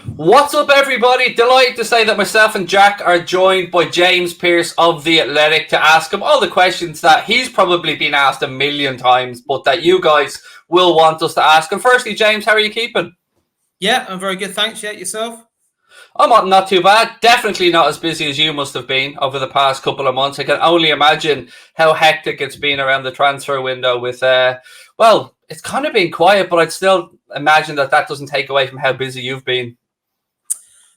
What's up, everybody? Delighted to say that myself and Jack are joined by James Pearce of The Athletic to ask him all the questions that he's probably been asked a million times, but that you guys will want us to ask. And firstly, James, how are you keeping? Yeah, I'm very good. Thanks. Yeah, yourself? I'm not too bad. Definitely not as busy as you must have been over the past couple of months. I can only imagine how hectic it's been around the transfer window with, well, it's kind of been quiet, but I'd still imagine that doesn't take away from how busy you've been.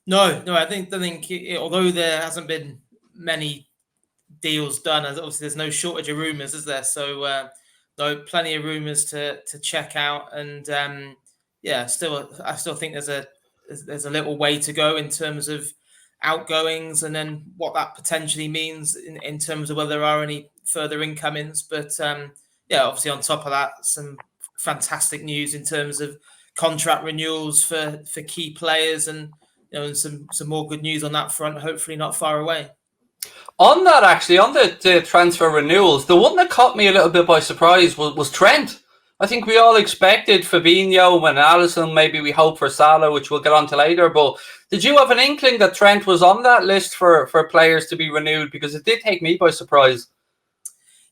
No. Although there hasn't been many deals done, as obviously there's no shortage of rumours, is there? So, no, plenty of rumours to check out, and yeah, I still think there's a little way to go in terms of outgoings, and then what that potentially means in terms of whether there are any further incomings. But yeah, obviously on top of that, some fantastic news in terms of contract renewals for key players, and some more good news on that front. Hopefully, not far away. On that, actually, on the transfer renewals, the one that caught me a little bit by surprise was Trent. I think we all expected Fabinho and Alisson. Maybe we hope for Salah, which we'll get on to later. But did you have an inkling that Trent was on that list for players to be renewed? Because it did take me by surprise.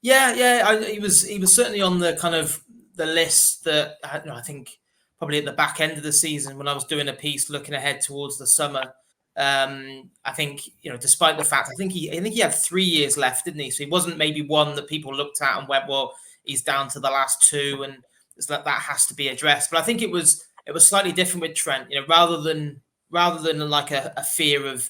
Yeah. He was certainly on the kind of the list that I think probably at the back end of the season when I was doing a piece looking ahead towards the summer. I think despite the fact I think he had 3 years left, didn't he? So he wasn't maybe one that people looked at and went, well, he's down to the last two, and it's that has to be addressed. But I think it was slightly different with Trent. Rather than like a fear of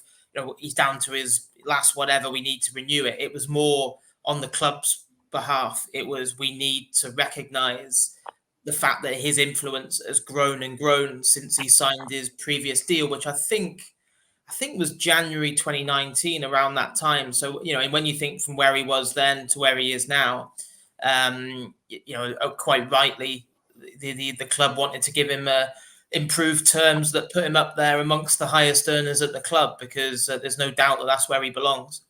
he's down to his last whatever, we need to renew it. It was more on the club's behalf. It was we need to recognise the fact that his influence has grown and grown since he signed his previous deal, which I think was January 2019, around that time. So, and when you think from where he was then to where he is now, quite rightly, the club wanted to give him improved terms that put him up there amongst the highest earners at the club, because there's no doubt that that's where he belongs.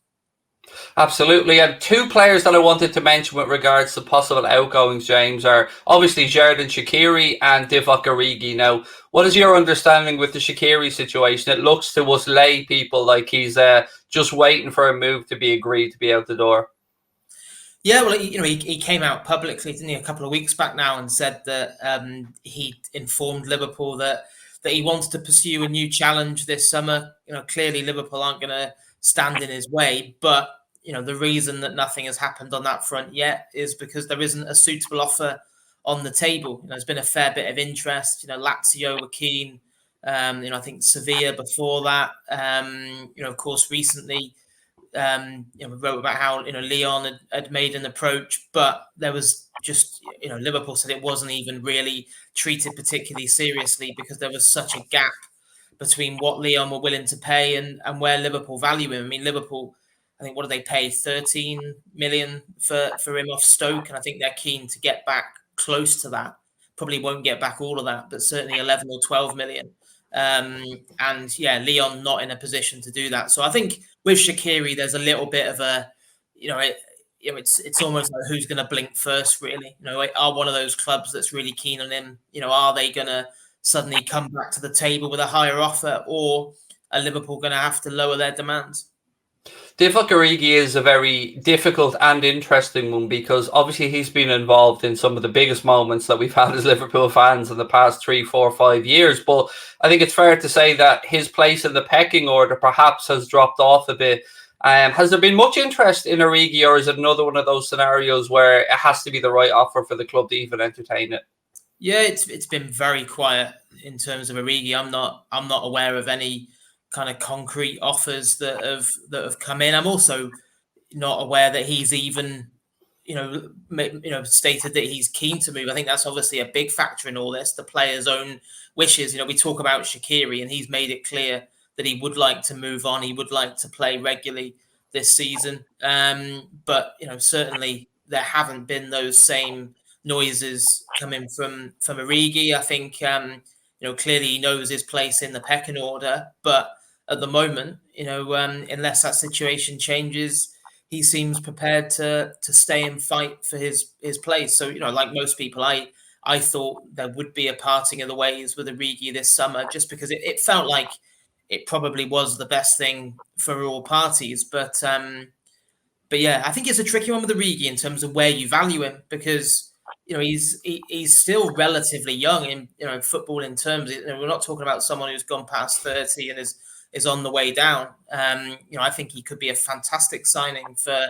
Absolutely. And two players that I wanted to mention with regards to possible outgoings, James, are obviously Xherdan Shaqiri and Divock Origi. Now, what is your understanding with the Shaqiri situation? It looks to us lay people like he's just waiting for a move to be agreed to be out the door. Yeah, well, he came out publicly, didn't he, a couple of weeks back now, and said that he informed Liverpool that he wants to pursue a new challenge this summer. Clearly Liverpool aren't going to stand in his way, but the reason that nothing has happened on that front yet is because there isn't a suitable offer on the table. There's been a fair bit of interest. Lazio were keen. I think Sevilla before that. Of course, recently, we wrote about how Lyon had made an approach, but there was just Liverpool said it wasn't even really treated particularly seriously because there was such a gap between what Lyon were willing to pay and where Liverpool value him. I mean, Liverpool, I think, what did they pay? 13 million for him off Stoke, and I think they're keen to get back close to that. Probably won't get back all of that, but certainly 11 or 12 million. And yeah, Lyon not in a position to do that. So I think with Shaqiri, there's a little bit of a, it's almost like who's going to blink first, really. Are one of those clubs that's really keen on him? Are they going to suddenly come back to the table with a higher offer, or are Liverpool going to have to lower their demands? Divock Origi is a very difficult and interesting one because obviously he's been involved in some of the biggest moments that we've had as Liverpool fans in the past 3, 4, 5 years. But I think it's fair to say that his place in the pecking order perhaps has dropped off a bit. Has there been much interest in Origi, or is it another one of those scenarios where it has to be the right offer for the club to even entertain it? Yeah, it's been very quiet in terms of Origi. I'm not aware of any kind of concrete offers that have come in. I'm also not aware that he's even stated that he's keen to move. I think that's obviously a big factor in all this, the player's own wishes. We talk about Shaqiri, and he's made it clear that he would like to move on. He would like to play regularly this season. But certainly there haven't been those same noises coming from Origi. I think clearly he knows his place in the pecking order, but at the moment, unless that situation changes, he seems prepared to stay and fight for his place. So like most people, I I thought there would be a parting of the ways with Origi this summer, just because it felt like it probably was the best thing for all parties. But yeah, I think it's a tricky one with Origi in terms of where you value him, because he's still relatively young in football in terms. We're not talking about someone who's gone past 30 and is on the way down. I think he could be a fantastic signing for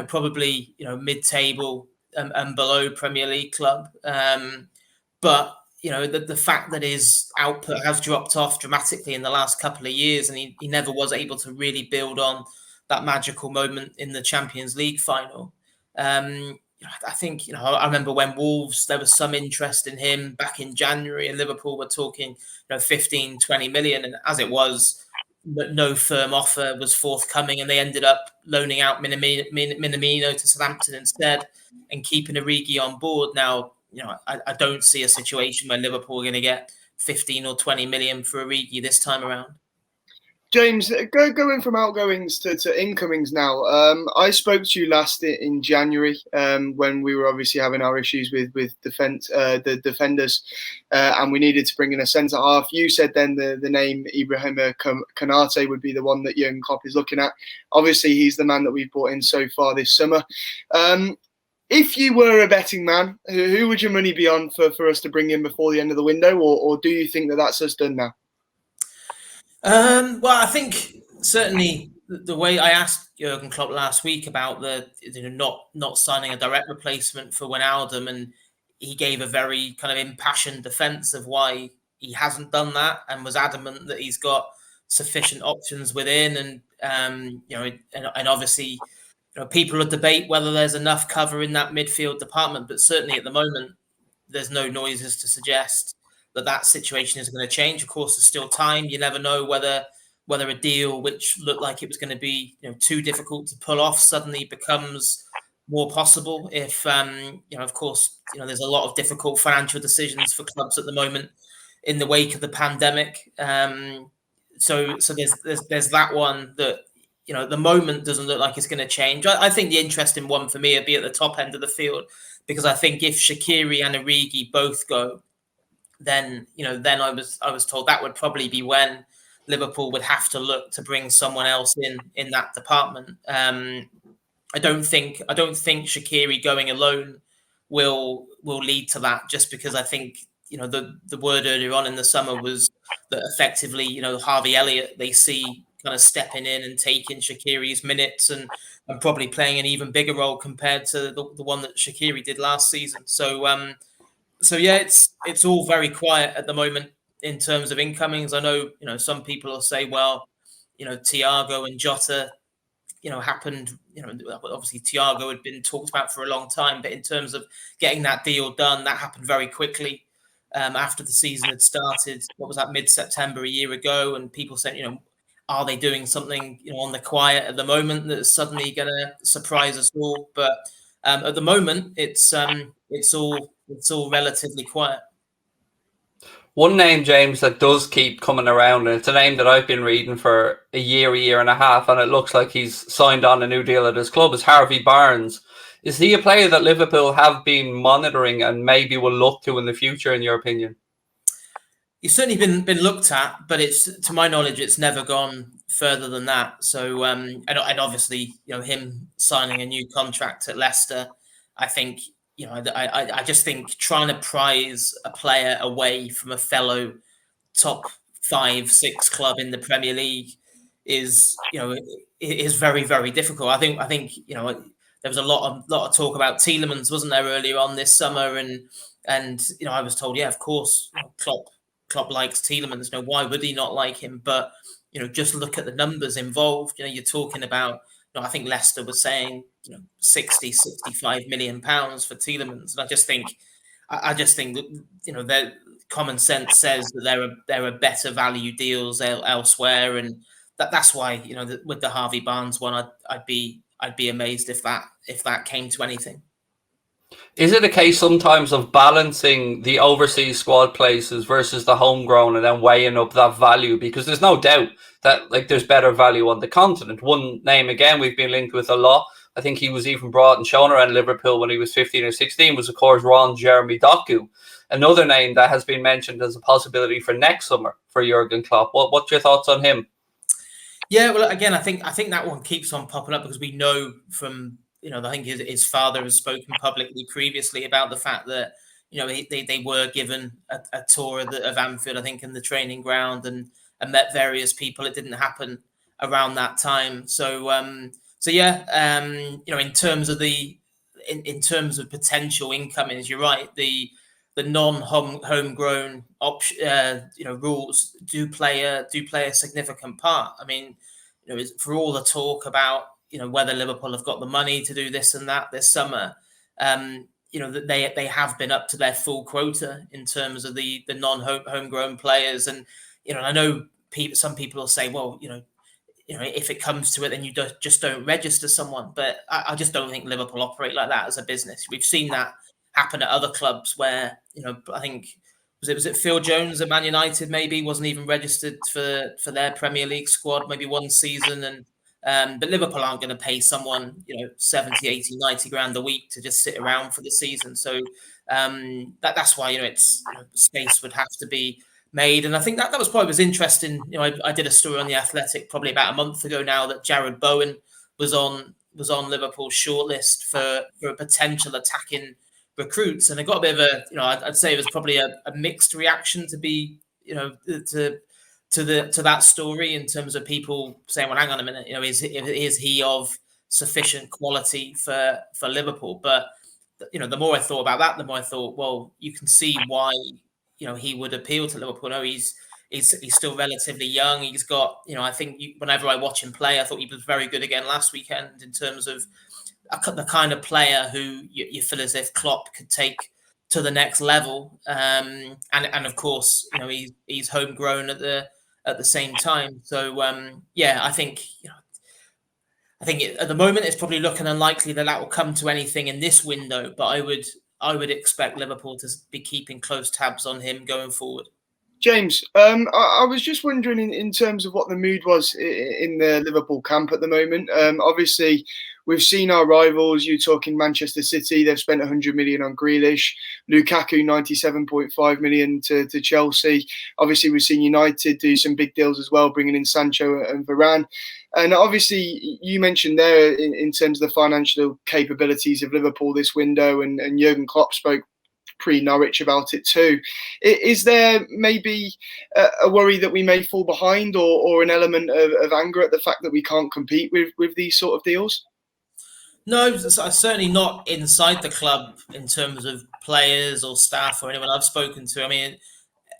probably mid-table and below Premier League club. But the fact that his output has dropped off dramatically in the last couple of years, and he never was able to really build on that magical moment in the Champions League final. I think, I remember when Wolves, there was some interest in him back in January, and Liverpool were talking 15, 20 million. And as it was, no firm offer was forthcoming, and they ended up loaning out Minamino to Southampton instead and keeping Origi on board. Now, I don't see a situation where Liverpool are going to get 15 or 20 million for Origi this time around. James, going from outgoings to incomings now. I spoke to you last in January when we were obviously having our issues with the defenders, and we needed to bring in a centre half. You said then the name Ibrahima Konate would be the one that Jurgen Klopp is looking at. Obviously, he's the man that we've brought in so far this summer. If you were a betting man, who would your money be on for us to bring in before the end of the window, or do you think that that's us done now? Well, I think certainly the way I asked Jurgen Klopp last week about the not signing a direct replacement for Wijnaldum, and he gave a very kind of impassioned defence of why he hasn't done that, and was adamant that he's got sufficient options within, and obviously people will debate whether there's enough cover in that midfield department, but certainly at the moment there's no noises to suggest that situation is going to change. Of course, there's still time. You never know whether a deal which looked like it was going to be too difficult to pull off suddenly becomes more possible. If of course, there's a lot of difficult financial decisions for clubs at the moment in the wake of the pandemic. So there's that one that at the moment doesn't look like it's going to change. I think the interesting one for me would be at the top end of the field, because I think if Shaqiri and Origi both go, then I was told that would probably be when Liverpool would have to look to bring someone else in that department. I don't think Shaqiri going alone will lead to that, just because I think the word earlier on in the summer was that effectively Harvey Elliott they see kind of stepping in and taking Shaqiri's minutes and probably playing an even bigger role compared to the one that Shaqiri did last season. So yeah, it's all very quiet at the moment in terms of incomings. I know, some people will say, well, Thiago and Jota, happened, obviously Thiago had been talked about for a long time, but in terms of getting that deal done, that happened very quickly after the season had started. What was that, mid-September a year ago? And people said, are they doing something, on the quiet at the moment that's suddenly going to surprise us all? But at the moment, it's all relatively quiet. One name, James, that does keep coming around, and it's a name that I've been reading for a year and a half, and it looks like he's signed on a new deal at his club, is Harvey Barnes. Is he a player that Liverpool have been monitoring and maybe will look to in the future, in your opinion? He's certainly been looked at, but to my knowledge, it's never gone further than that. So, and obviously, him signing a new contract at Leicester, I think, I just think trying to prize a player away from a fellow top 5-6 club in the Premier League is very, very difficult. I think there was a lot of talk about Tielemans, wasn't there, earlier on this summer, and I was told, yeah, of course, Klopp likes Tielemans. Why would he not like him? But just look at the numbers involved. You're talking about. I think Leicester was saying 60, 65 million pounds for Tielemans, and I just think that that common sense says that there are better value deals elsewhere, and that's why with the Harvey Barnes one, I'd be amazed if that came to anything. Is it a case sometimes of balancing the overseas squad places versus the homegrown and then weighing up that value? Because there's no doubt that there's better value on the continent. One name, again, we've been linked with a lot, I think he was even brought and shown around Liverpool when he was 15 or 16, was of course Ron Jeremy Doku, another name that has been mentioned as a possibility for next summer for Jurgen Klopp. What's your thoughts on him? Yeah, well, again, I think that one keeps on popping up because we know from, I think his father has spoken publicly previously about the fact that, they were given a tour of Anfield, I think, in the training ground and met various people. It didn't happen around that time. So yeah, in terms of in terms of potential incomings, you're right. The non-homegrown rules do play a significant part. I mean, for all the talk about whether Liverpool have got the money to do this and that this summer, that they have been up to their full quota in terms of the non-homegrown players, and I know some people will say, well, if it comes to it, then you just don't register someone. But I just don't think Liverpool operate like that as a business. We've seen that happen at other clubs where, I think, was it Phil Jones at Man United maybe wasn't even registered for their Premier League squad maybe one season. But Liverpool aren't going to pay someone, 70, 80, 90 grand a week to just sit around for the season. So that's why, it's space would have to be made. And I think that was probably was interesting. I did a story on The Athletic probably about a month ago now that Jarrod Bowen was on Liverpool's shortlist for a potential attacking recruits, and I got a bit of a, I'd say it was probably a mixed reaction to be, to that story in terms of people saying, well, hang on a minute, is he of sufficient quality for Liverpool? But the more I thought about that, the more I thought, well, you can see why he would appeal to Liverpool. No, he's still relatively young. He's got, I think whenever I watch him play, I thought he was very good again last weekend in terms of the kind of player who you feel as if Klopp could take to the next level, and of course, he's homegrown at the same time. So yeah, I think at the moment it's probably looking unlikely that will come to anything in this window. But I would expect Liverpool to be keeping close tabs on him going forward. James, I was just wondering in terms of what the mood was in the Liverpool camp at the moment. Obviously, we've seen our rivals. You talking Manchester City? They've spent 100 million on Grealish. Lukaku 97.5 million to Chelsea. Obviously, we've seen United do some big deals as well, bringing in Sancho and Varane. And obviously, you mentioned there in terms of the financial capabilities of Liverpool this window, and Jurgen Klopp spoke pre-Norwich about it too. Is there maybe a worry that we may fall behind, or an element of anger at the fact that we can't compete with these sort of deals? No, certainly not inside the club in terms of players or staff or anyone I've spoken to. I mean,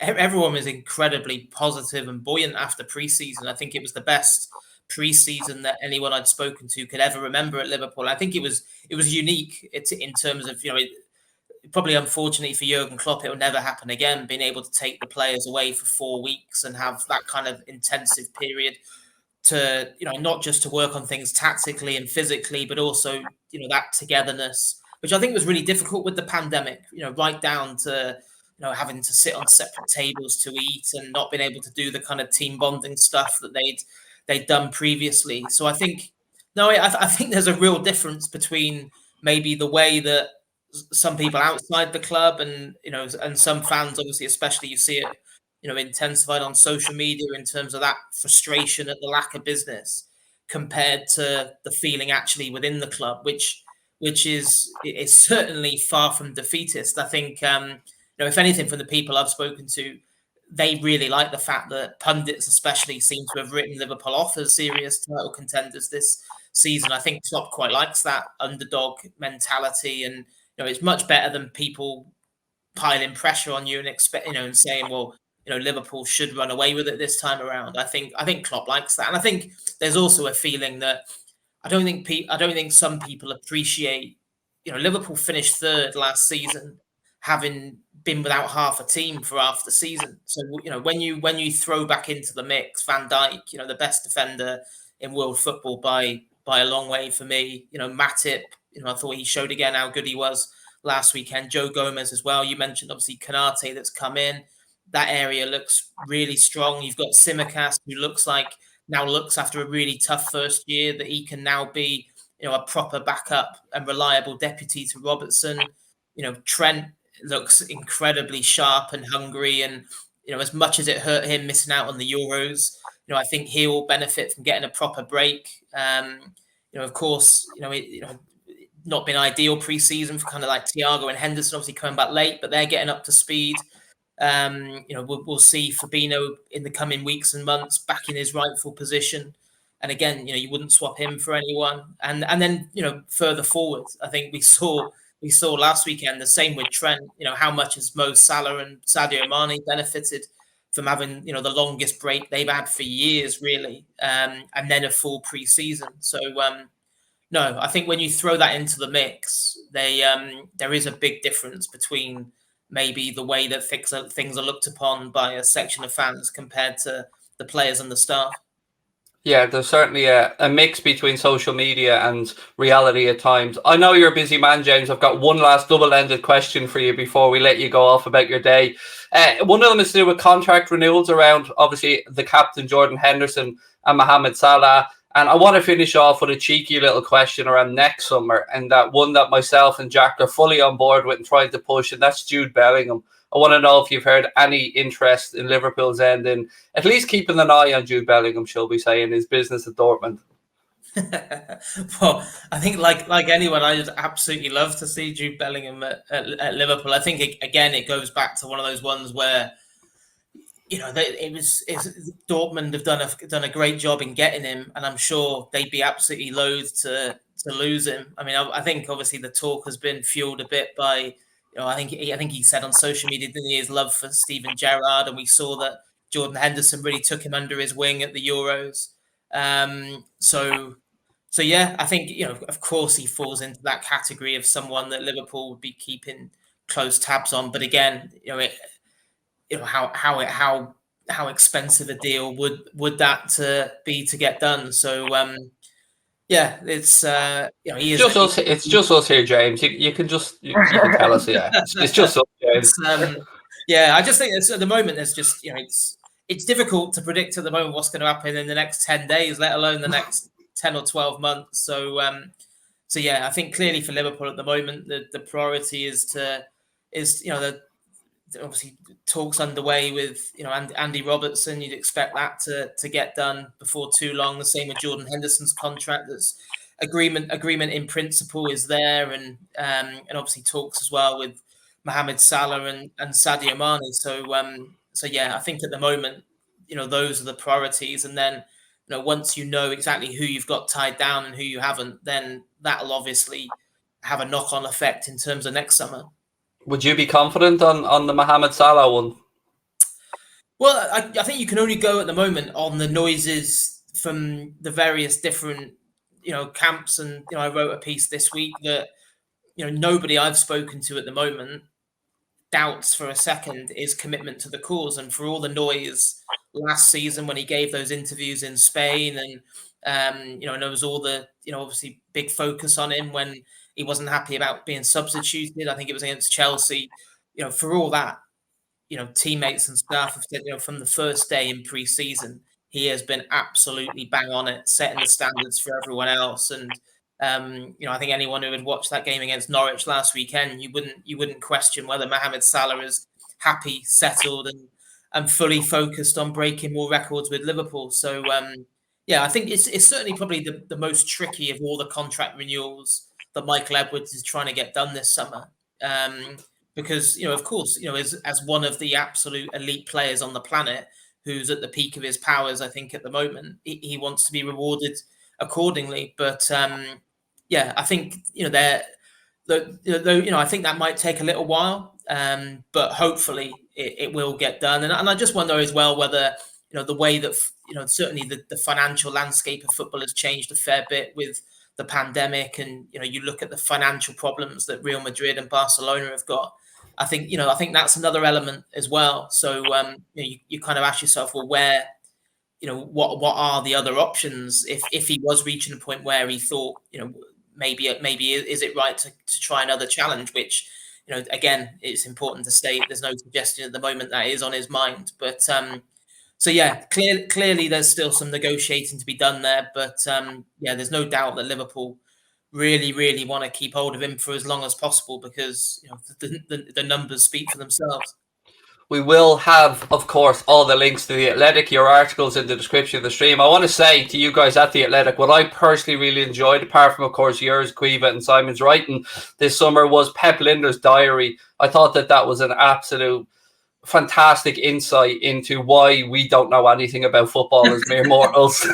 everyone was incredibly positive and buoyant after pre-season. I think it was the best pre-season that anyone I'd spoken to could ever remember at Liverpool. I think it was unique in terms of, probably unfortunately for Jurgen Klopp, it will never happen again, being able to take the players away for 4 weeks and have that kind of intensive period to, not just to work on things tactically and physically, but also, that togetherness, which I think was really difficult with the pandemic, right down to, having to sit on separate tables to eat and not being able to do the kind of team bonding stuff that they'd done previously. So I think, I think there's a real difference between maybe the way that some people outside the club and, and some fans, obviously, especially you see it, intensified on social media in terms of that frustration at the lack of business compared to the feeling actually within the club, which is certainly far from defeatist. I think, if anything, from the people I've spoken to, they really like the fact that pundits especially seem to have written Liverpool off as serious title contenders this season. I think Klopp quite likes that underdog mentality, and it's much better than people piling pressure on you and and saying, well, Liverpool should run away with it this time around. I think Klopp likes that, and I think there's also a feeling that I don't think some people appreciate. Liverpool finished third last season, having been without half a team for half the season. So when you throw back into the mix, Van Dijk, the best defender in world football by a long way for me. Matip, I thought he showed again how good he was last weekend. Joe Gomez as well. You mentioned obviously Konate that's come in. That area looks really strong. You've got Tsimikas, who looks after a really tough first year that he can now be, a proper backup and reliable deputy to Robertson. Trent looks incredibly sharp and hungry, and as much as it hurt him missing out on the Euros, I think he'll benefit from getting a proper break. Of course, not been ideal pre-season for kind of like Thiago and Henderson, obviously coming back late, but they're getting up to speed. We'll see Fabinho in the coming weeks and months back in his rightful position. And again, you wouldn't swap him for anyone. And then, further forward, I think we saw last weekend the same with Trent. How much has Mo Salah and Sadio Mane benefited from having, the longest break they've had for years, really, and then a full pre-season. So, no, I think when you throw that into the mix, there is a big difference between maybe the way that things are looked upon by a section of fans compared to the players and the staff. Yeah, there's certainly a mix between social media and reality at times. I know you're a busy man, James. I've got one last double-ended question for you before we let you go off about your day. One of them is to do with contract renewals around, obviously, the captain, Xherdan Henderson, and Mohamed Salah. And I want to finish off with a cheeky little question around next summer, and that one that myself and Jack are fully on board with and trying to push, and that's Jude Bellingham. I want to know if you've heard any interest in Liverpool's end in at least keeping an eye on Jude Bellingham, shall we say, in his business at Dortmund. Well, I think like anyone, I just absolutely love to see Jude Bellingham at Liverpool. I think, it goes back to one of those ones where, Dortmund have done a great job in getting him, and I'm sure they'd be absolutely loath to lose him. I mean, I think obviously the talk has been fueled a bit by, I think he said on social media, didn't he, his love for Steven Gerrard, and we saw that Jordan Henderson really took him under his wing at the Euros. So yeah, I think of course he falls into that category of someone that Liverpool would be keeping close tabs on. But again, how expensive a deal would that be to get done? So yeah, it's he is. It's just us here, James. You can tell us. Yeah, it's just us, James. Yeah, I just think at the moment there's just it's difficult to predict at the moment what's going to happen in the next 10 days, let alone the next 10 or 12 months. So yeah, I think clearly for Liverpool at the moment the priority is obviously talks underway with Andy Robertson. You'd expect that to get done before too long. The same with Jordan Henderson's contract. There's agreement in principle is there, and obviously talks as well with Mohamed Salah and Sadio Mane. So yeah, I think at the moment those are the priorities, and then once exactly who you've got tied down and who you haven't, then that'll obviously have a knock-on effect in terms of next summer. Would you be confident on the Mohamed Salah one? Well, I think you can only go at the moment on the noises from the various different, camps. And, I wrote a piece this week that, nobody I've spoken to at the moment doubts for a second his commitment to the cause. And for all the noise last season when he gave those interviews in Spain and, and there was all the, obviously big focus on him when he wasn't happy about being substituted. I think it was against Chelsea. For all that, teammates and staff have said, from the first day in pre-season, he has been absolutely bang on it, setting the standards for everyone else. And I think anyone who had watched that game against Norwich last weekend, you wouldn't question whether Mohamed Salah is happy, settled, and fully focused on breaking more records with Liverpool. So yeah, I think it's certainly probably the most tricky of all the contract renewals that Michael Edwards is trying to get done this summer. Because, of course, as one of the absolute elite players on the planet, who's at the peak of his powers, I think at the moment, he wants to be rewarded accordingly. But yeah, I think, I think that might take a little while, but hopefully it will get done. And I just wonder as well whether, the way that, certainly the financial landscape of football has changed a fair bit with the pandemic, and you look at the financial problems that Real Madrid and Barcelona have got. I think that's another element as well. So you kind of ask yourself, well, where what are the other options if he was reaching a point where he thought maybe is it right to try another challenge, which again, it's important to state there's no suggestion at the moment that is on his mind, but so yeah, clearly there's still some negotiating to be done there, but yeah, there's no doubt that Liverpool really, really want to keep hold of him for as long as possible because the numbers speak for themselves. We will have, of course, all the links to The Athletic, your articles in the description of the stream. I want to say to you guys at The Athletic, what I personally really enjoyed, apart from, of course, yours, Quiva and Simon's writing this summer, was Pep Lijnders' diary. I thought that was an absolute fantastic insight into why we don't know anything about football as mere mortals,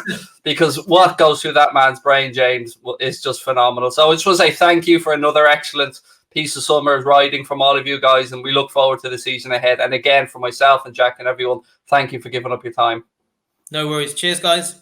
because what goes through that man's brain, James, is just phenomenal. So I just want to say thank you for another excellent piece of summer writing from all of you guys, and we look forward to the season ahead. And again, for myself and Jack and everyone, thank you for giving up your time. No worries. Cheers, guys.